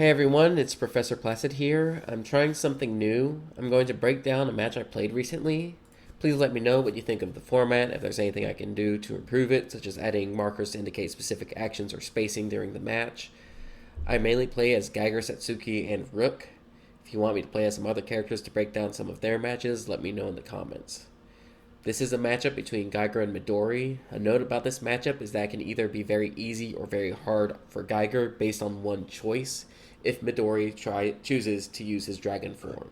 Hey everyone, it's Professor Placid here. I'm trying something new. I'm going to break down a match I played recently. Please let me know what you think of the format, if there's anything I can do to improve it, such as adding markers to indicate specific actions or spacing during the match. I mainly play as Geiger, Setsuki, and Rook. If you want me to play as some other characters to break down some of their matches, let me know in the comments. This is a matchup between Geiger and Midori. A note about this matchup is that it can either be very easy or very hard for Geiger based on one choice, if Midori chooses to use his dragon form.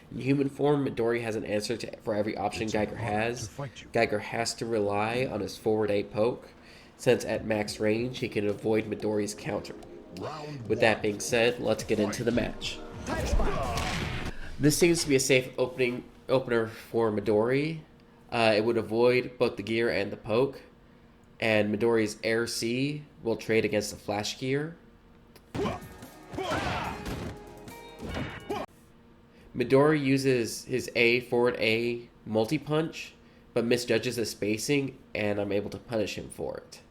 In human form, Midori has an answer for every option Geiger has. Geiger has to rely on his forward A poke, since at max range he can avoid Midori's counter. With that being said, let's get into the match. This seems to be a safe opener for Midori. It would avoid both the gear and the poke, and Midori's Air C will trade against the Flash Gear. Midori uses his forward A multi-punch, but misjudges the spacing, and I'm able to punish him for it.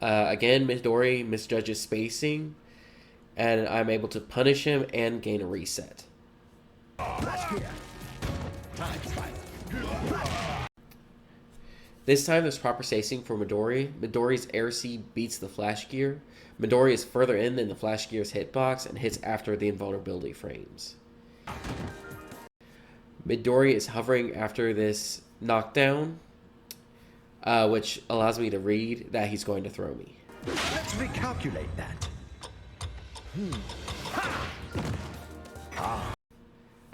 Again, Midori misjudges spacing, and I'm able to punish him and gain a reset. This time there's proper spacing for Midori. Midori's Air C beats the Flash Gear. Midori is further in than the Flash Gear's hitbox and hits after the invulnerability frames. Midori is hovering after this knockdown, which allows me to read that he's going to throw me. Let's recalculate that.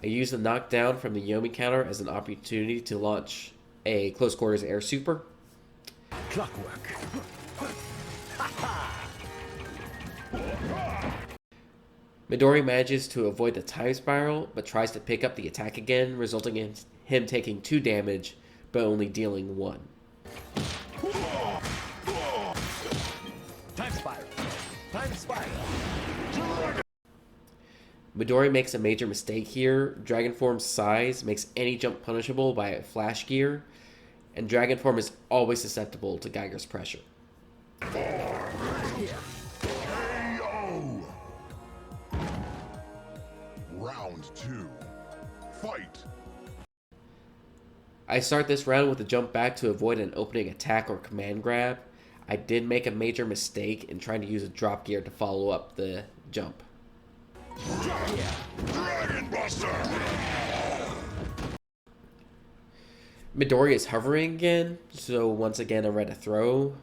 I use the knockdown from the Yomi counter as an opportunity to launch a close quarters air super. Clockwork. Midori manages to avoid the time spiral, but tries to pick up the attack again, resulting in him taking 2 damage, but only dealing 1. Time spiral. Time spiral. Midori makes a major mistake here. Dragon Form's size makes any jump punishable by a Flash Gear, and Dragon Form is always susceptible to Geiger's pressure. Round 2. Fight! I start this round with a jump back to avoid an opening attack or command grab. I did make a major mistake in trying to use a drop gear to follow up the jump. Dragon Buster! Midori is hovering again, so once again I read a throw,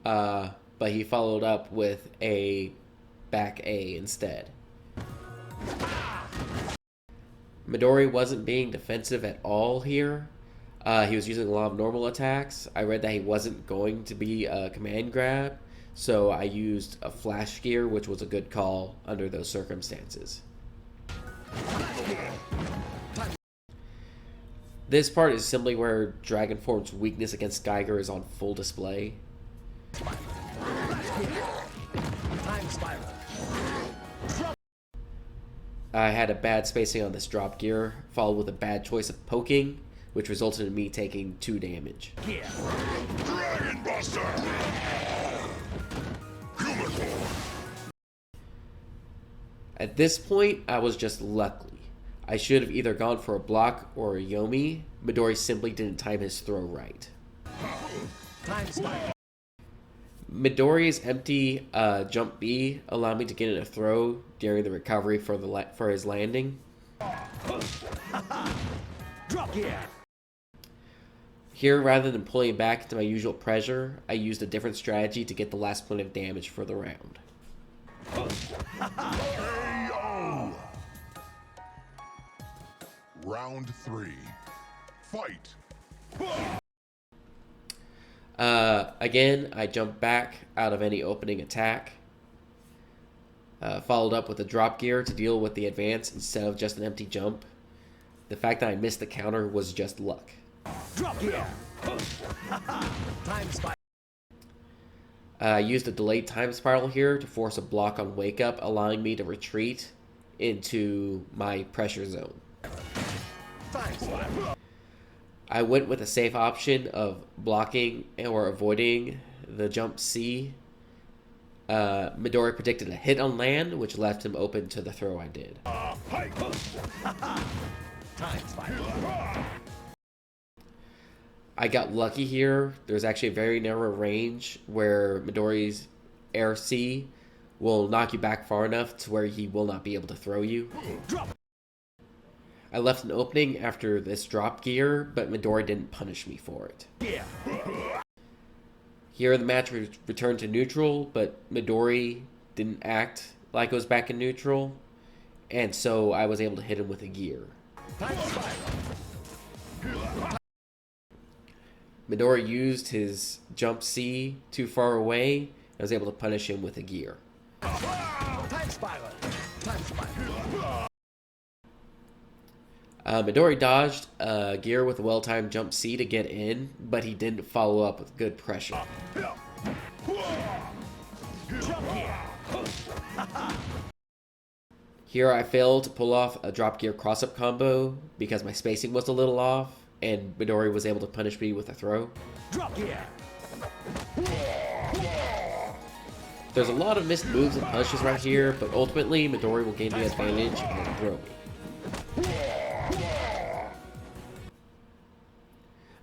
but he followed up with a back A instead. Midori wasn't being defensive at all here. He was using a lot of normal attacks. I read that he wasn't going to be a command grab, so I used a Flash Gear, which was a good call under those circumstances. This part is simply where Dragon Form's weakness against Geiger is on full display. I had a bad spacing on this drop gear, followed with a bad choice of poking, which resulted in me taking 2 damage. Dragon Buster! At this point, I was just lucky. I should have either gone for a block or a Yomi. Midori simply didn't time his throw right. Midori's empty jump B allowed me to get in a throw during the recovery for his landing. Drop gear. Here, rather than pulling back into my usual pressure, I used a different strategy to get the last point of damage for the round. KO! Round 3. Fight! Again, I jumped back out of any opening attack. Followed up with a drop gear to deal with the advance instead of just an empty jump. The fact that I missed the counter was just luck. Drop gear. Time spiral. I used a delayed time spiral here to force a block on wake up, allowing me to retreat into my pressure zone. Time spiral. I went with a safe option of blocking or avoiding the jump C, Midori predicted a hit on land, which left him open to the throw I did. Time spiral. I got lucky here. There's actually a very narrow range where Midori's air C will knock you back far enough to where he will not be able to throw you. I left an opening after this drop gear, but Midori didn't punish me for it. Yeah. Here the match returned to neutral, but Midori didn't act like it was back in neutral, and so I was able to hit him with a gear. Time spiral. Midori used his jump C too far away. I was able to punish him with a gear. Time spiral. Time spiral. Midori dodged a gear with a well-timed jump C to get in, but he didn't follow up with good pressure. Here I failed to pull off a drop gear cross-up combo because my spacing was a little off, and Midori was able to punish me with a throw. Drop gear. There's a lot of missed moves and punishes right here, but ultimately Midori will gain the advantage and throw me.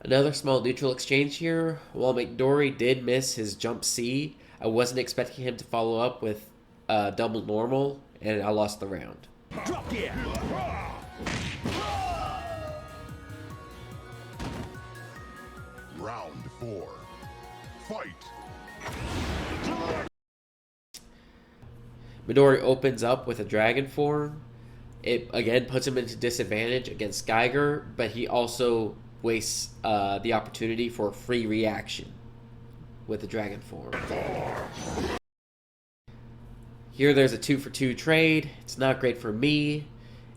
Another small neutral exchange here. While Midori did miss his jump C, I wasn't expecting him to follow up with double normal, and I lost the round. Drop gear. Round 4. Fight. Midori opens up with a dragon form. It again puts him into disadvantage against Geiger, but he also wastes the opportunity for a free reaction with the dragon form. Here there's a 2-for-2 trade. It's not great for me.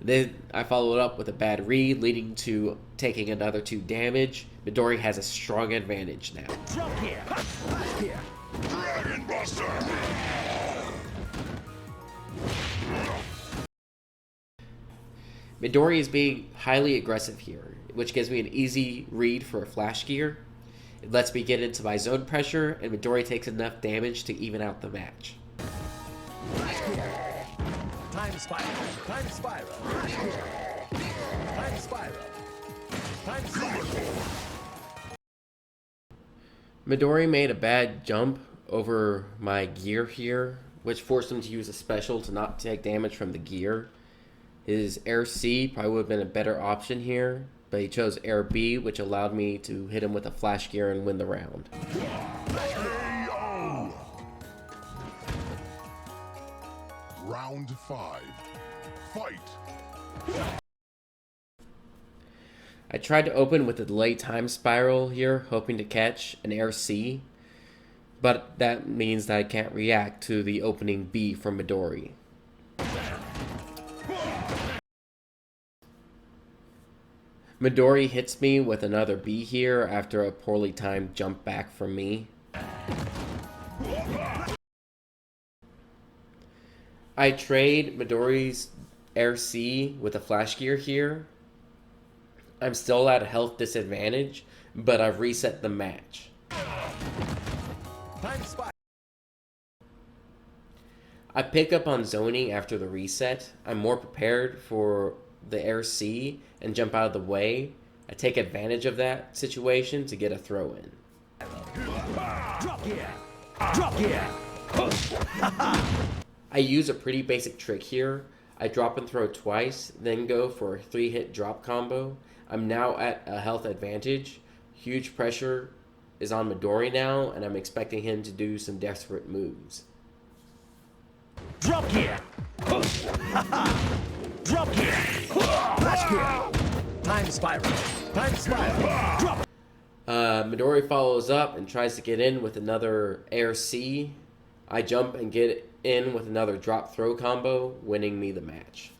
Then I follow it up with a bad read, leading to taking another 2 damage. Midori has a strong advantage now. Drop gear. Gear. Dragon Buster. Midori is being highly aggressive here, which gives me an easy read for a flash gear. It lets me get into my zone pressure, and Midori takes enough damage to even out the match. Time spiral. Time spiral. Time spiral. Time spiral. Midori made a bad jump over my gear here, which forced him to use a special to not take damage from the gear. His air C probably would have been a better option here, but he chose air B, which allowed me to hit him with a flash gear and win the round. KO. Round 5. Fight. I tried to open with a delay time spiral here, hoping to catch an air C, but that means that I can't react to the opening B from Midori. Midori hits me with another B here after a poorly timed jump back from me. I trade Midori's air C with a flash gear here. I'm still at a health disadvantage, but I've reset the match. Time spiral. I pick up on zoning after the reset. I'm more prepared for the air C and jump out of the way. I take advantage of that situation to get a throw in. Drop gear. Drop gear. I use a pretty basic trick here. I drop and throw twice, then go for a 3-hit drop combo. I'm now at a health advantage. Huge pressure is on Midori now, and I'm expecting him to do some desperate moves. Drop gear. Drop gear. Flash gear. Time spiral. Time spiral. Drop. Midori follows up and tries to get in with another air C. I jump and get in with another drop throw combo, winning me the match.